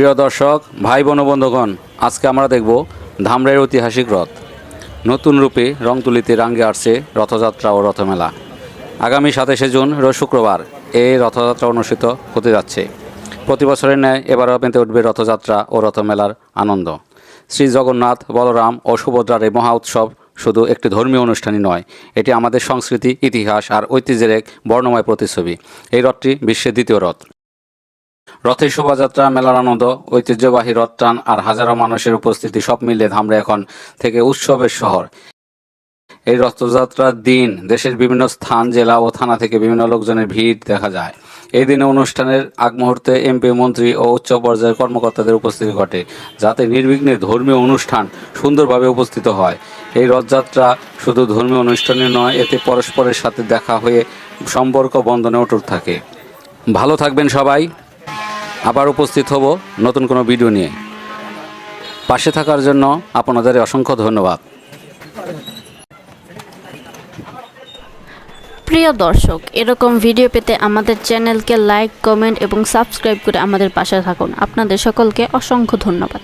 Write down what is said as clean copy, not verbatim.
প্রিয় দর্শক, ভাই বোন ও বন্ধুগণ, আজকে আমরা দেখব ধামরাইয়ের ঐতিহাসিক রথ। নতুন রূপে রংতুলিতে রাঙ্গে আসছে রথযাত্রা ও রথমেলা। আগামী 27শে জুন রোজ শুক্রবার এই রথযাত্রা অনুষ্ঠিত হতে যাচ্ছে। প্রতি বছরের ন্যায় এবারও মেতে উঠবে রথযাত্রা ও রথমেলার আনন্দ। শ্রী জগন্নাথ, বলরাম ও সুভদ্রার এই মহা উৎসব শুধু একটি ধর্মীয় অনুষ্ঠানই নয়, এটি আমাদের সংস্কৃতি, ইতিহাস আর ঐতিহ্যের এক বর্ণময় প্রতিচ্ছবি। এই রথটি বিশ্বের দ্বিতীয় রথ। রথের শোভাযাত্রা, মেলার আনন্দ, ঐতিহ্যবাহী রথ টান আর হাজারো মানুষের উপস্থিতি সব মিলে ধামরা এখন থেকে উৎসবের শহর। এই রথযাত্রার দিন দেশের বিভিন্ন স্থান, জেলা ও থানা থেকে বিভিন্ন লোকজনের ভিড় দেখা যায়। এই দিনে অনুষ্ঠানের আগ মুহূর্তে এমপি, মন্ত্রী ও উচ্চ পর্যায়ের কর্মকর্তাদের উপস্থিতি ঘটে, যাতে নির্বিঘ্নে ধর্মীয় অনুষ্ঠান সুন্দরভাবে উপস্থিত হয়। এই রথযাত্রা শুধু ধর্মীয় অনুষ্ঠানই নয়, এতে পরস্পরের সাথে দেখা হয়ে সম্পর্ক বন্ধনে অটুট থাকে। ভালো থাকবেন সবাই। আবার উপস্থিত হব নতুন কোনো ভিডিও নিয়ে। পাশে থাকার জন্য আপনাদের অসংখ্য ধন্যবাদ। প্রিয় দর্শক, এরকম ভিডিও পেতে আমাদের চ্যানেলকে লাইক, কমেন্ট এবং সাবস্ক্রাইব করে আমাদের পাশে থাকুন। আপনাদের সকলকে অসংখ্য ধন্যবাদ।